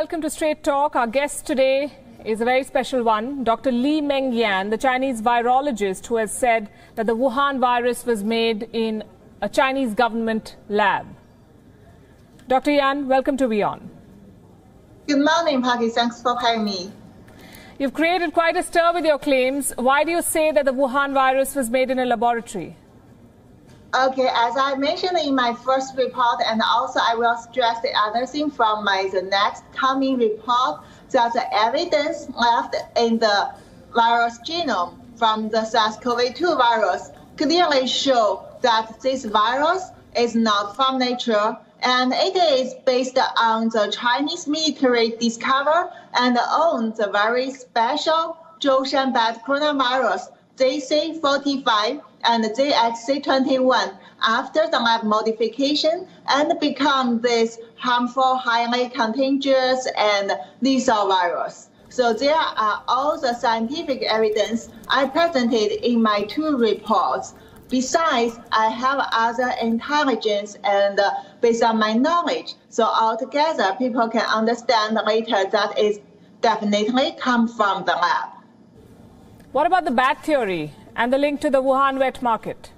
welcome to Straight Talk. Our guest today is a very special one, Dr. Li-Meng Yan, the Chinese virologist who has said that the Wuhan virus was made in a Chinese government lab. Dr. Yan, welcome to WION. Good morning, Paki. Thanks for having me. You've created quite a stir with your claims. Why do you say that the Wuhan virus was made in a laboratory? Okay, as I mentioned in my first report, and also I will stress the other thing from the next coming report, that the evidence left in the virus genome from the SARS-CoV-2 virus clearly show that this virus is not from nature, and it is based on the Chinese military discover and own the very special Zhoushan bat coronavirus, ZC45 and ZXC21 after the lab modification and become this harmful, highly contagious and lethal virus. So there are all the scientific evidence I presented in my two reports. Besides, I have other intelligence and based on my knowledge. So altogether, people can understand later that it definitely come from the lab. What about the bat theory and the link to the Wuhan wet market?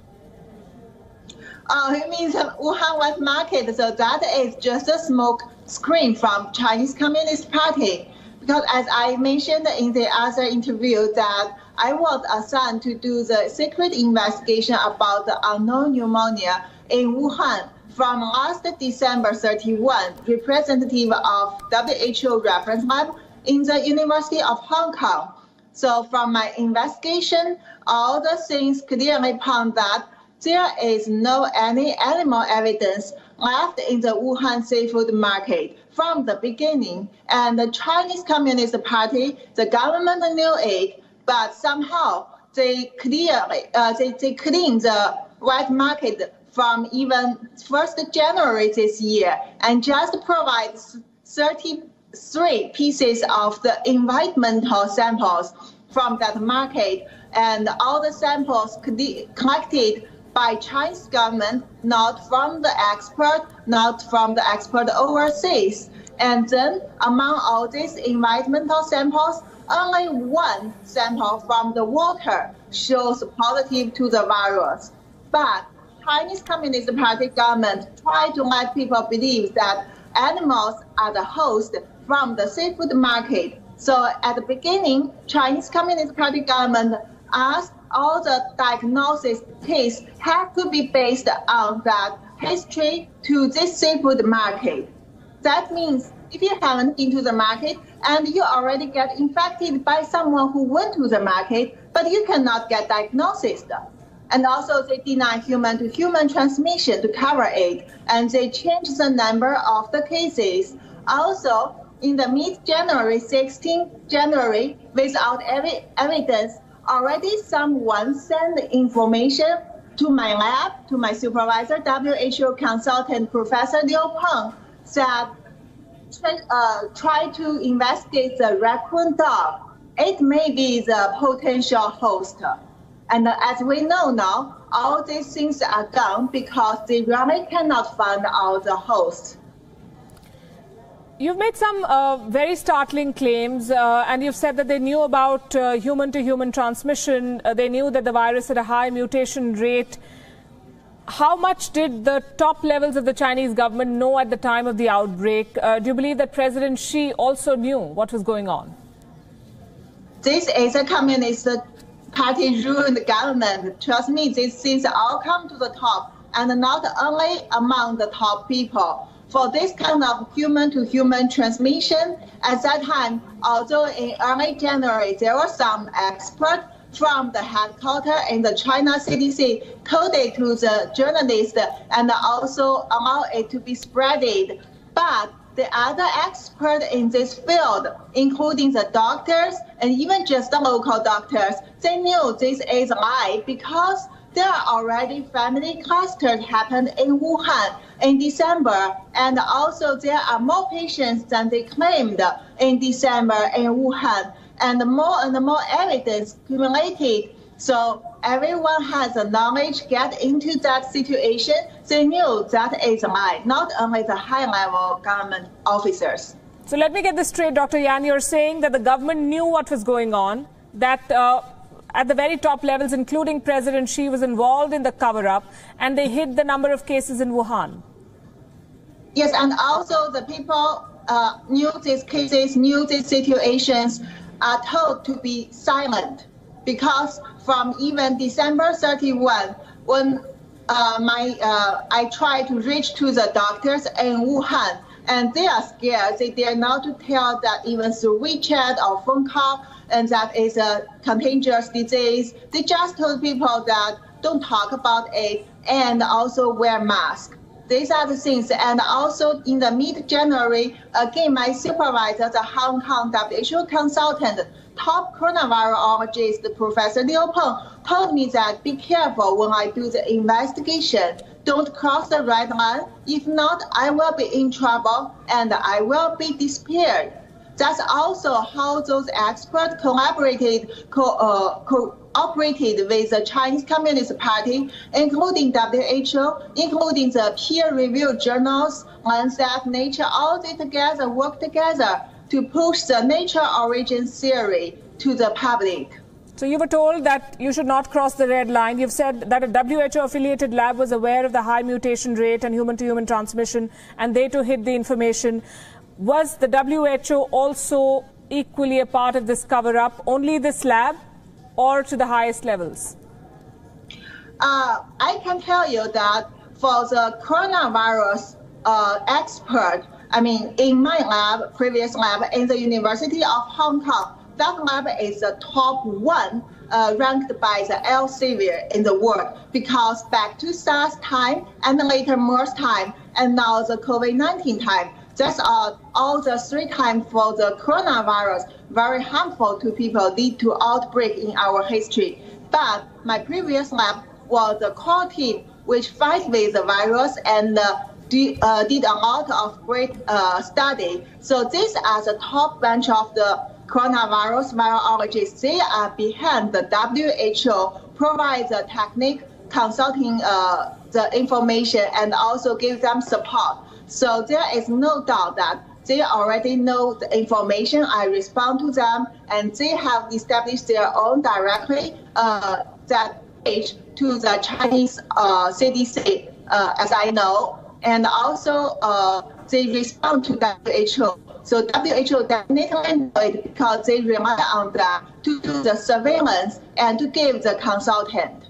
It means Wuhan wet market, so that is just a smoke screen from Chinese Communist Party. Because as I mentioned in the other interview that I was assigned to do the secret investigation about the unknown pneumonia in Wuhan from last December 31, representative of WHO reference lab in the University of Hong Kong. So from my investigation, all the things clearly found that there is no any animal evidence left in the Wuhan seafood market from the beginning. And the Chinese Communist Party, the government knew it, but somehow they clearly they clean the wet market from even 1st January this year and just provide 33 pieces of the environmental samples from that market, and all the samples collected by Chinese government, not from the expert, not from the expert overseas. And then among all these environmental samples, only one sample from the water shows positive to the virus. But Chinese Communist Party government try to let people believe that animals are the host from the seafood market. So at the beginning, Chinese Communist Party government asked all the diagnosis tests have to be based on that history to this seafood market. That means if you haven't been to the market and you already get infected by someone who went to the market, but you cannot get diagnosis. And also they deny human-to-human transmission to cover it, and they change the number of the cases. Also, in the mid-January, 16 January, without any evidence, already someone sent information to my lab, to my supervisor, WHO consultant, Professor Liu Peng, that try to investigate the raccoon dog. It may be the potential host. And as we know now, all these things are gone because they really cannot find out the host. You've made some very startling claims, and you've said that they knew about human-to-human transmission. They knew that the virus had a high mutation rate. How much did the top levels of the Chinese government know at the time of the outbreak? Do you believe that President Xi also knew what was going on? This is a Communist Party-ruled government. Trust me, these things all come to the top, and not only among the top people. For this kind of human-to-human transmission, at that time, although in early January, there were some experts from the headquarters in the China CDC coded to the journalists and also allow it to be spreaded. But the other experts in this field, including the doctors and even just the local doctors, they knew this is a lie because there are already family clusters happened in Wuhan in December, and also there are more patients than they claimed in December in Wuhan, and more evidence accumulated. So everyone has the knowledge get into that situation. They knew that is a lie, not only the high-level government officers. So let me get this straight, Dr. Yan. You're saying that the government knew what was going on, that at the very top levels, including President Xi, was involved in the cover-up, and they hid the number of cases in Wuhan. Yes, and also the people knew these cases, knew these situations, are told to be silent, because from even December 31, when I tried to reach to the doctors in Wuhan, and they are scared. They dare not to tell that even through WeChat or phone call, and that is a contagious disease. They just told people that don't talk about it and also wear masks. These are the things. And also in the mid-January, again, my supervisor, the Hong Kong WHO consultant, top coronavirologist, Professor Li-Meng, told me that be careful when I do the investigation. Don't cross the red line. If not, I will be in trouble and I will be disappeared. That's also how those experts cooperated with the Chinese Communist Party, including WHO, including the peer-reviewed journals, Lancet, Nature, all they together work together to push the nature origin theory to the public. So you were told that you should not cross the red line. You've said that a WHO-affiliated lab was aware of the high mutation rate and human-to-human transmission, and they too hid the information. Was the WHO also equally a part of this cover-up, only this lab, or to the highest levels? I can tell you that for the coronavirus expert, I mean, in my lab, previous lab, in the University of Hong Kong, that lab is the top one ranked by the Elsevier in the world, because back to SARS time and later MERS time and now the COVID-19 time, that's all the 3 times for the coronavirus, very harmful to people, lead to outbreak in our history. But my previous lab was the core team which fights with the virus and did a lot of great study. So these are the top bunch of the coronavirus virologists. They are behind the WHO, provide the technique, consulting the information, and also give them support. So there is no doubt that they already know the information. I respond to them, and they have established their own directly that page to the Chinese CDC, as I know, and also they respond to WHO. So WHO definitely know it because they rely on that to do the surveillance and to give the consultant.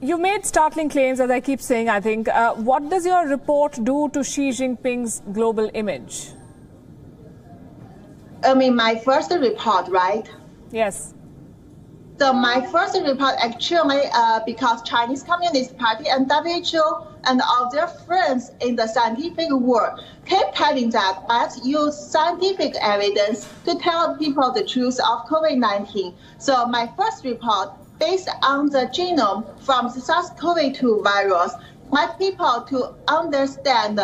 You made startling claims, as I keep saying, I think. What does your report do to Xi Jinping's global image? I mean, my first report, right? Yes. So my first report actually, because Chinese Communist Party and WHO and all their friends in the scientific world kept telling that let's use scientific evidence to tell people the truth of COVID-19. So my first report, based on the genome from the SARS-CoV-2 virus, let people to understand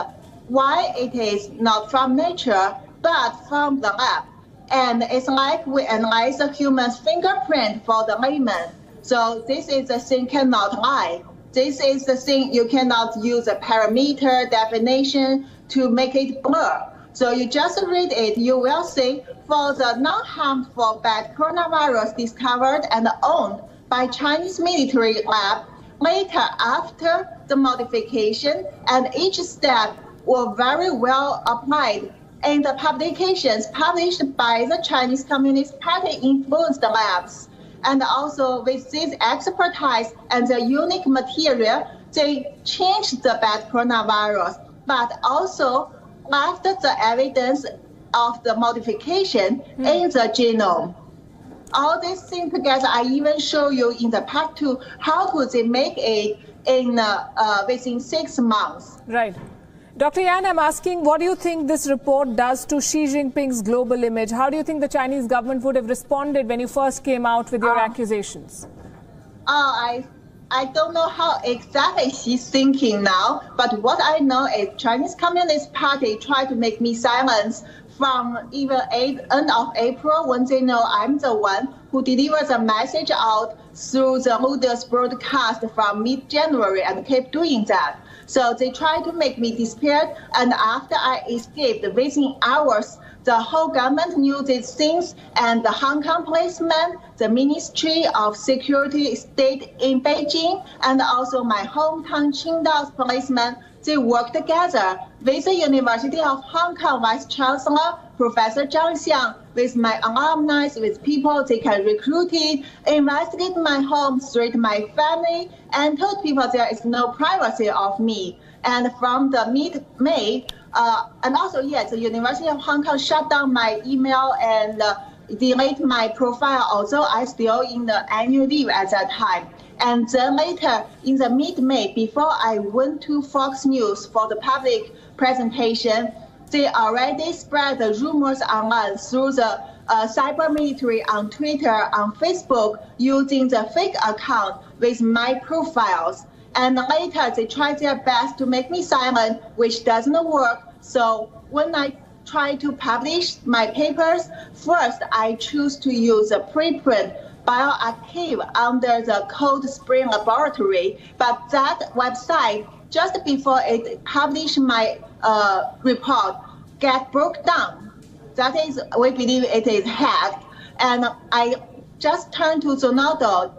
why it is not from nature, but from the lab. And it's like we analyze a human's fingerprint for the layman. So this is the thing cannot lie. This is the thing you cannot use a parameter definition to make it blur. So you just read it, you will see for the non-harmful bad coronavirus discovered and owned by Chinese military lab, later after the modification, and each step were very well applied in the publications published by the Chinese Communist Party influenced labs. And also with this expertise and the unique material, they changed the bad coronavirus, but also left the evidence of the modification in the genome. All these things together, I even show you in the part 2, how could they make it in within 6 months. Right. Dr. Yan, I'm asking, what do you think this report does to Xi Jinping's global image? How do you think the Chinese government would have responded when you first came out with your accusations? I don't know how exactly she's thinking now, but what I know is Chinese Communist Party tried to make me silence from even end of April, when they know I'm the one who delivers a message out through the Moody's broadcast from mid-January and kept doing that. So they tried to make me disappear, and after I escaped, within hours, the whole government knew these things, and the Hong Kong policeman, the Ministry of Security State in Beijing, and also my hometown Qingdao's policeman, they work together with the University of Hong Kong Vice Chancellor, Professor Zhang Xiang, with my alumni, with people they can recruit it, investigate my home, threat my family, and told people there is no privacy of me. And from the mid-May, and also, yes, the University of Hong Kong shut down my email and delete my profile, although I still in the annual leave at that time. And then later, in the mid-May, before I went to Fox News for the public presentation, they already spread the rumors online through the cyber military on Twitter, on Facebook, using the fake account with my profiles. And later, they tried their best to make me silent, which doesn't work. So when I try to publish my papers, first I choose to use a preprint bioarchive under the Cold Spring Laboratory. But that website, just before it published my report, get broke down. That is, we believe it is hacked. And I just turned to Zenodo,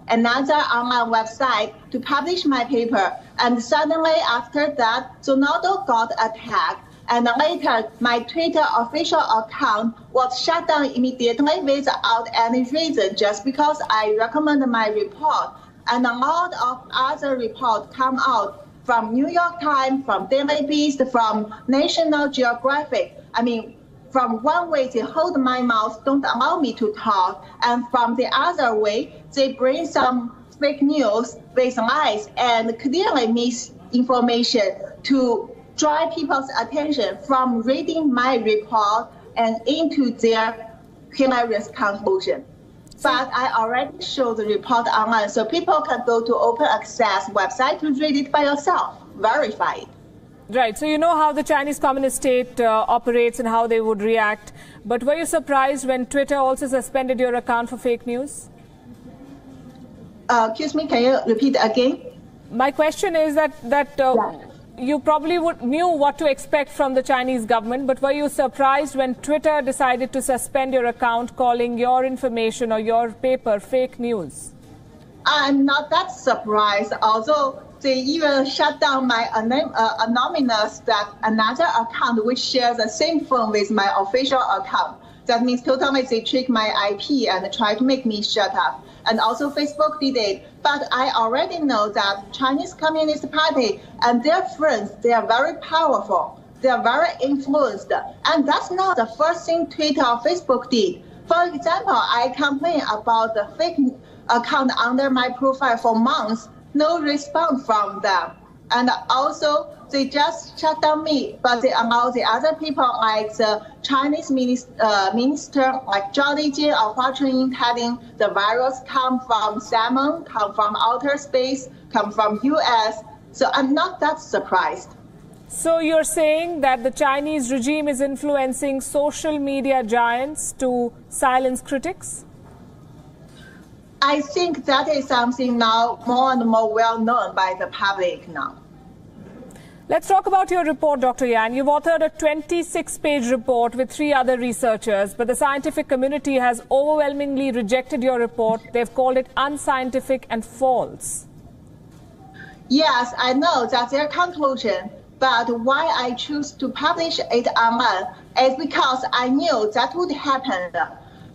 another online website, to publish my paper. And suddenly after that, Zenodo got attacked. And later, my Twitter official account was shut down immediately without any reason, just because I recommended my report. And a lot of other reports come out from New York Times, from Daily Beast, from National Geographic. I mean, from one way, they hold my mouth, don't allow me to talk. And from the other way, they bring some fake news with lies and clearly misinformation to draw people's attention from reading my report and into their hilarious conclusion. But I already showed the report online, so people can go to open access website to read it by yourself, verify it. Right, so you know how the Chinese Communist state operates and how they would react. But were you surprised when Twitter also suspended your account for fake news? Excuse me, can you repeat again? My question is that you probably knew what to expect from the Chinese government, but were you surprised when Twitter decided to suspend your account, calling your information or your paper fake news? I'm not that surprised, although they even shut down my anonymous another account which shares the same phone with my official account. That means totally they trick my IP and try to make me shut up. And also Facebook did it. But I already know that Chinese Communist Party and their friends, they are very powerful. They are very influenced. And that's not the first thing Twitter or Facebook did. For example, I complained about the fake account under my profile for months. No response from them. And also, they just shut down me, but they allow the other people like the Chinese minister like Zhao Lijie or Hua Chunying telling the virus come from salmon, come from outer space, come from US. So I'm not that surprised. So you're saying that the Chinese regime is influencing social media giants to silence critics? I think that is something now more and more well known by the public now. Let's talk about your report, Dr. Yan. You've authored a 26-page report with 3 other researchers, but the scientific community has overwhelmingly rejected your report. They've called it unscientific and false. Yes, I know that's their conclusion, but why I choose to publish it online is because I knew that would happen.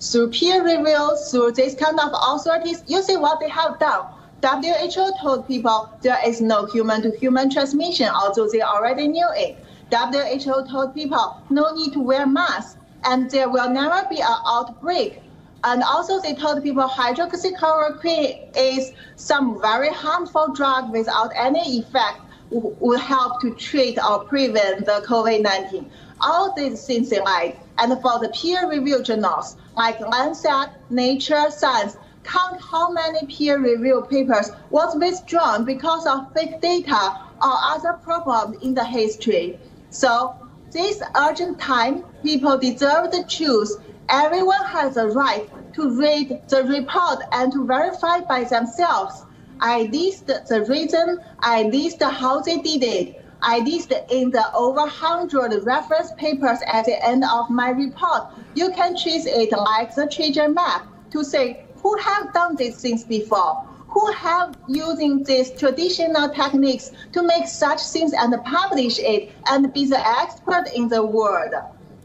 Through peer review, through this kind of authorities, you see what they have done. WHO told people there is no human-to-human transmission, although they already knew it. WHO told people no need to wear masks, and there will never be an outbreak. And also they told people hydroxychloroquine is some very harmful drug without any effect would help to treat or prevent the COVID-19. All these things they lied. And for the peer-reviewed journals like Lancet, Nature, Science, count how many peer-reviewed papers was withdrawn because of fake data or other problems in the history. So this urgent time, people deserve the truth. Everyone has a right to read the report and to verify by themselves. I list the reason, I list how they did it. I list in the over 100 reference papers at the end of my report. You can treat it like the treasure map to say who have done these things before, who have using these traditional techniques to make such things and publish it and be the expert in the world.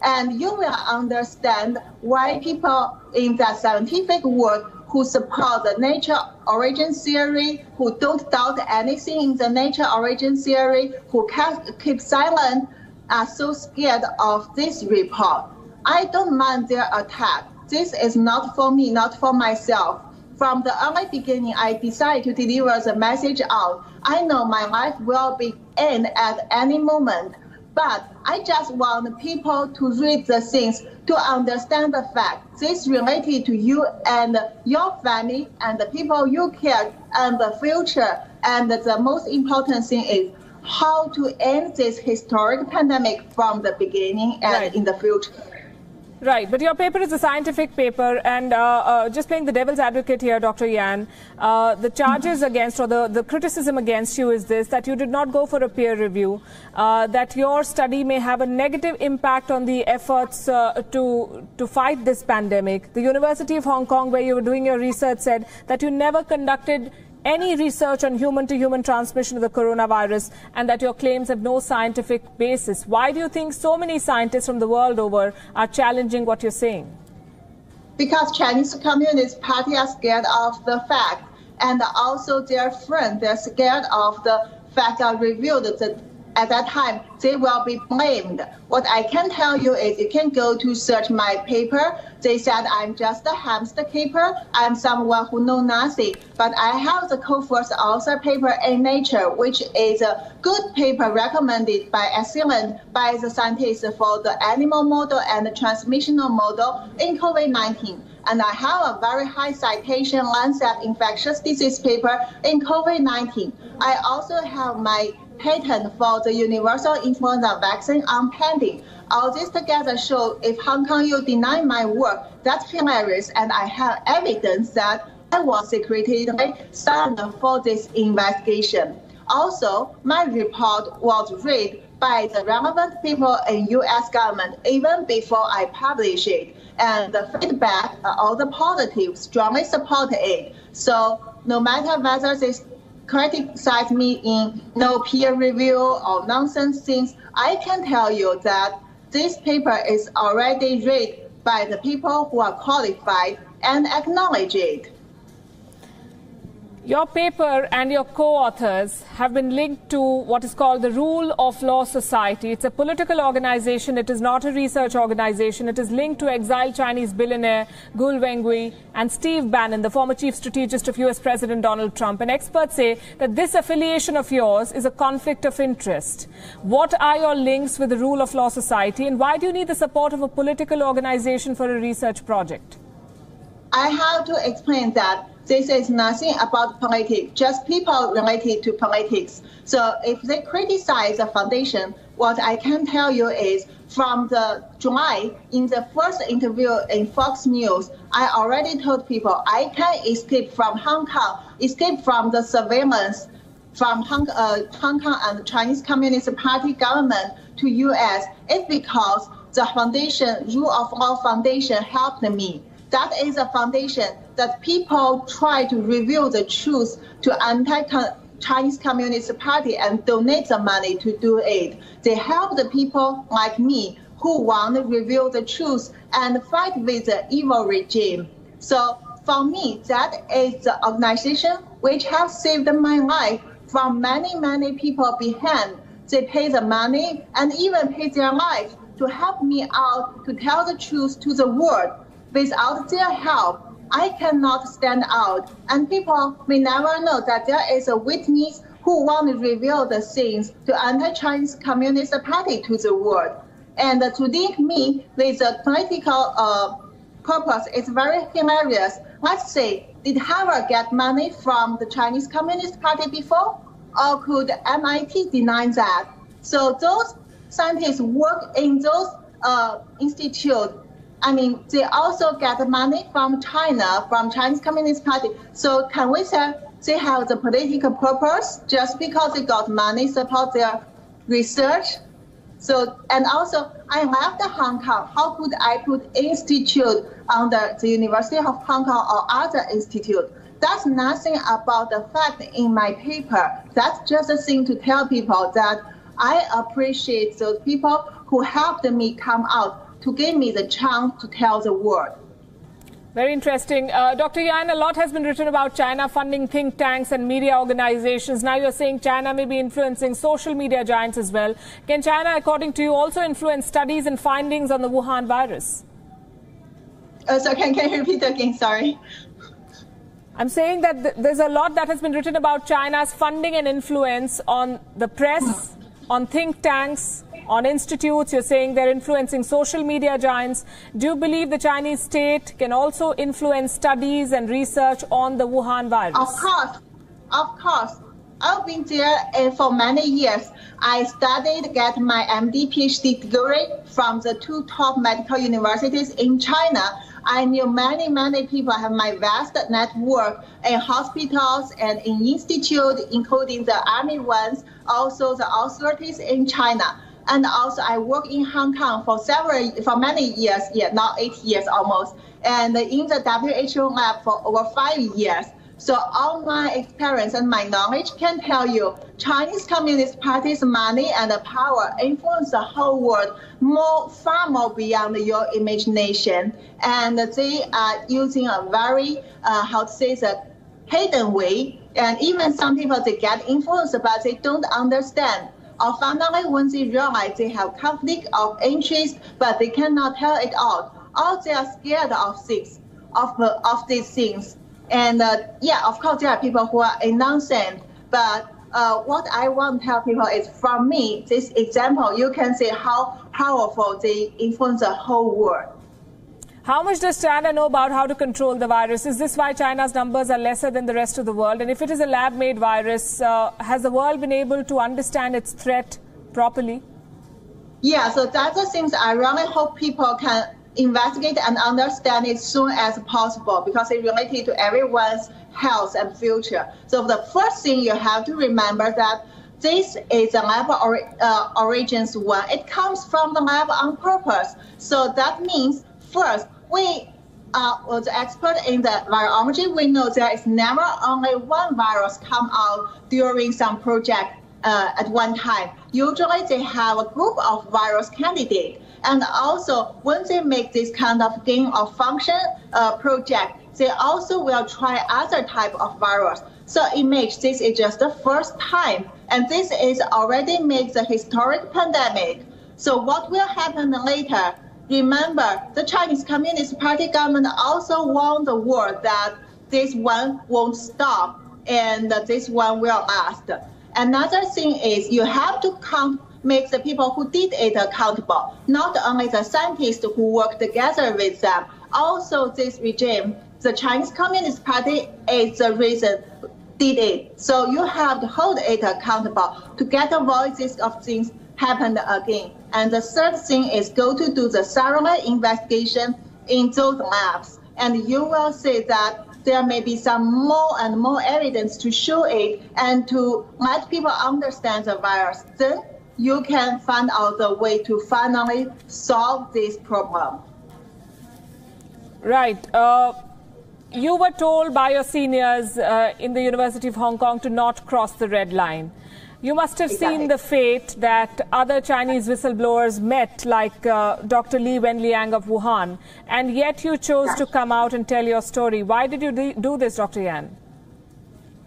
And you will understand why people in the scientific world who support the nature origin theory, who don't doubt anything in the nature origin theory, who keep silent, are so scared of this report. I don't mind their attack. This is not for me, not for myself. From the early beginning, I decided to deliver the message out. I know my life will be end at any moment, but I just want people to read the things to understand the fact. This related to you and your family and the people you care and the future. And the most important thing is how to end this historic pandemic from the beginning and in the future. Right, but your paper is a scientific paper, and just playing the devil's advocate here, Dr. Yan, the charges against, or the criticism against you is this, that you did not go for a peer review, that your study may have a negative impact on the efforts to fight this pandemic. The University of Hong Kong, where you were doing your research, said that you never conducted any research on human-to-human transmission of the coronavirus, and that your claims have no scientific basis. Why do you think so many scientists from the world over are challenging what you're saying? Because Chinese Communist Party are scared of the fact, and also their friends, they're scared of the fact are revealed at that time, they will be blamed. What I can tell you is you can go to search my paper. They said I'm just a hamster keeper. I'm someone who knows nothing. But I have the co-first author paper in Nature, which is a good paper recommended by excellent by the scientists for the animal model and the transmissional model in COVID-19. And I have a very high citation Lancet infectious disease paper in COVID-19. I also have my patent for the universal influenza vaccine on pending. All this together show if Hong Kong you deny my work, that's hilarious, and I have evidence that I was secretly signed for this investigation. Also, my report was read by the relevant people in U.S. government even before I publish it, and the feedback, all the positive, strongly support it. So no matter whether this criticize me in no peer review or nonsense things, I can tell you that this paper is already read by the people who are qualified and acknowledge it. Your paper and your co-authors have been linked to what is called the Rule of Law Society. It's a political organization. It is not a research organization. It is linked to exiled Chinese billionaire Gul Wengui and Steve Bannon, the former chief strategist of US President Donald Trump. And experts say that this affiliation of yours is a conflict of interest. What are your links with the Rule of Law Society, and why do you need the support of a political organization for a research project? I have to explain that this is nothing about politics, just people related to politics. So if they criticize the foundation, what I can tell you is from the July, in the first interview in Fox News, I already told people I can escape from Hong Kong, escape from the surveillance from Hong Kong and the Chinese Communist Party government to US. It's because the foundation, Rule of Law Foundation, helped me. That is a foundation that people try to reveal the truth to anti-Chinese Communist Party and donate the money to do it. They help the people like me who want to reveal the truth and fight with the evil regime. So for me, that is the organization which has saved my life from many, many people behind. They pay the money and even pay their life to help me out to tell the truth to the world. Without their help, I cannot stand out, and people may never know that there is a witness who want to reveal the things to anti-Chinese Communist Party to the world. And to link me with a political purpose is very hilarious. Let's say, did Harvard get money from the Chinese Communist Party before? Or could MIT deny that? So those scientists work in those institutes. I mean, they also get money from China, from Chinese Communist Party. So can we say they have the political purpose just because they got money support their research. So, and also, I left Hong Kong. How could I put institute under the University of Hong Kong or other institute? That's nothing about the fact in my paper. That's just a thing to tell people that I appreciate those people who helped me come out to give me the chance to tell the world. Very interesting. Dr. Yan, a lot has been written about China funding think tanks and media organizations. Now you're saying China may be influencing social media giants as well. Can China, according to you, also influence studies and findings on the Wuhan virus? So can you repeat again? Sorry. I'm saying that there's a lot that has been written about China's funding and influence on the press, on think tanks, on institutes. You're saying they're influencing social media giants. Do you believe the Chinese state can also influence studies and research on the Wuhan virus? Of course. I've been there for many years. I studied, get my MD, PhD degree from the 2 top medical universities in China. I knew many people have my vast network in hospitals and in institutes, including the army ones, also the authorities in China. And also I work in Hong Kong for many years, now 8 years almost, and in the WHO lab for over 5 years. So all my experience and my knowledge can tell you Chinese Communist Party's money and power influence the whole world far more beyond your imagination. And they are using a very, hidden way. And even some people, they get influenced, but they don't understand. Or finally, when they realize they have conflict of interest, but they cannot tell it out, or they are scared of these things. And of course, there are people who are innocent. But what I want to tell people is, from me, this example, you can see how powerful they influence the whole world. How much does China know about how to control the virus? Is this why China's numbers are lesser than the rest of the world? And if it is a lab-made virus, has the world been able to understand its threat properly? Yeah, so that's the things I really hope people can investigate and understand it soon as possible, because it's related to everyone's health and future. So the first thing you have to remember that this is a lab origins one. It comes from the lab on purpose. So that means, first, we are the expert in the virology. We know there is never only one virus come out during some project at one time. Usually they have a group of virus candidates. And also, when they make this kind of gain of function project, they also will try other type of virus. So imagine this is just the first time, and this is already makes the historic pandemic. So what will happen later? Remember, the Chinese Communist Party government also warned the world that this one won't stop and this one will last. Another thing is you have to make the people who did it accountable, not only the scientists who work together with them, also this regime. The Chinese Communist Party is the reason did it. So you have to hold it accountable to get the voices of things happened again. And the third thing is go to do the thorough investigation in those labs. And you will see that there may be some more and more evidence to show it and to let people understand the virus. Then you can find out the way to finally solve this problem. Right. You were told by your seniors in the University of Hong Kong to not cross the red line. You must have seen the fate that other Chinese whistleblowers met, like Dr. Li-Meng Yan of Wuhan, and yet you chose to come out and tell your story. Why did you do this, Dr. Yan?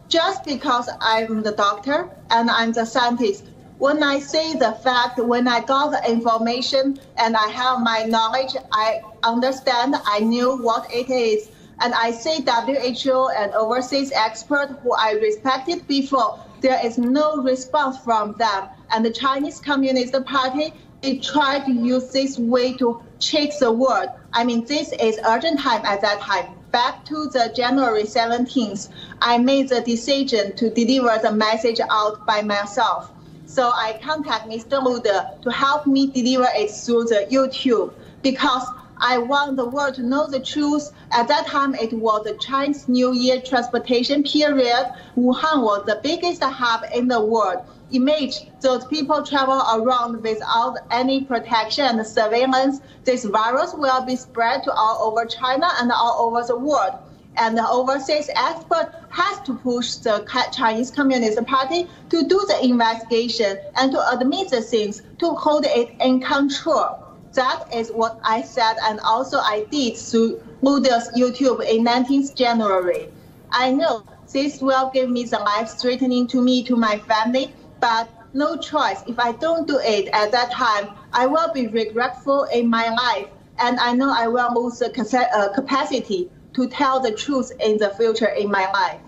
Just because I'm the doctor and I'm the scientist. When I say the fact, when I got the information and I have my knowledge, I understand, I knew what it is. And I say WHO and overseas experts who I respected before, there is no response from them. And the Chinese Communist Party, they try to use this way to cheat the world. I mean, this is urgent time at that time. Back to the January 17th, I made the decision to deliver the message out by myself. So I contact Mr. Lude to help me deliver it through the YouTube, because I want the world to know the truth. At that time, it was the Chinese New Year transportation period. Wuhan was the biggest hub in the world. Imagine those people travel around without any protection and surveillance. This virus will be spread to all over China and all over the world. And the overseas expert has to push the Chinese Communist Party to do the investigation and to admit the things, to hold it in control. That is what I said, and also I did through Moodle's YouTube in 19th January. I know this will give me the life-threatening to me, to my family, but no choice. If I don't do it at that time, I will be regretful in my life, and I know I will lose the capacity to tell the truth in the future in my life.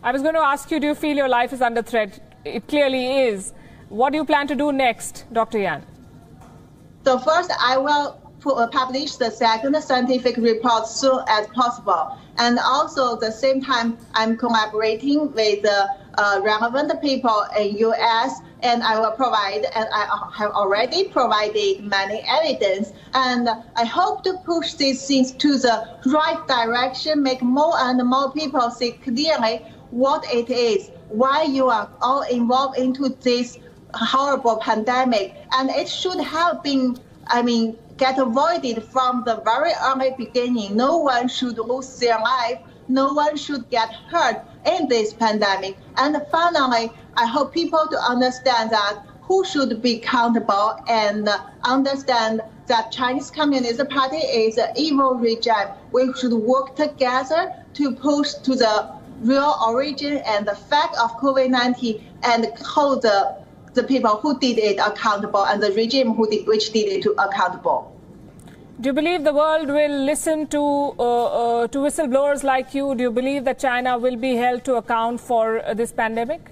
I was going to ask you, do you feel your life is under threat? It clearly is. What do you plan to do next, Dr. Yan? So first, I will publish the second scientific report soon as possible. And also, at the same time, I'm collaborating with relevant people in U.S. and I will provide, and I have already provided many evidence. And I hope to push these things to the right direction, make more and more people see clearly what it is, why you are all involved into this horrible pandemic, and it should have been, get avoided from the very early beginning. No one should lose their life. No one should get hurt in this pandemic. And finally, I hope people to understand that who should be accountable and understand that Chinese Communist Party is an evil regime. We should work together to push to the real origin and the fact of COVID-19 and hold the people who did it accountable and the regime which did it accountable. Do you believe the world will listen to whistleblowers like you? Do you believe that China will be held to account for this pandemic?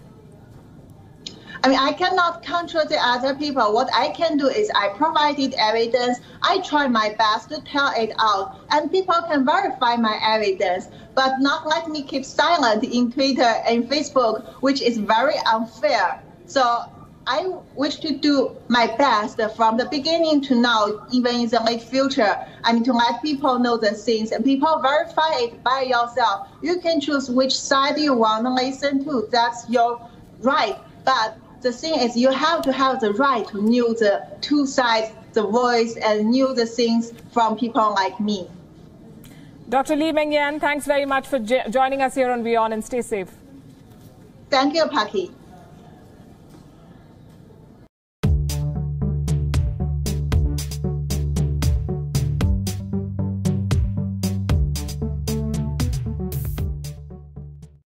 I cannot control the other people. What I can do is I provided evidence. I try my best to tell it out, and people can verify my evidence, but not let me keep silent in Twitter and Facebook, which is very unfair. So I wish to do my best from the beginning to now, even in the late future. To let people know the things, and people verify it by yourself. You can choose which side you want to listen to. That's your right. But the thing is, you have to have the right to know the two sides, the voice, and know the things from people like me. Dr. Li-Meng Yan, thanks very much for joining us here on WION, and stay safe. Thank you, Paki.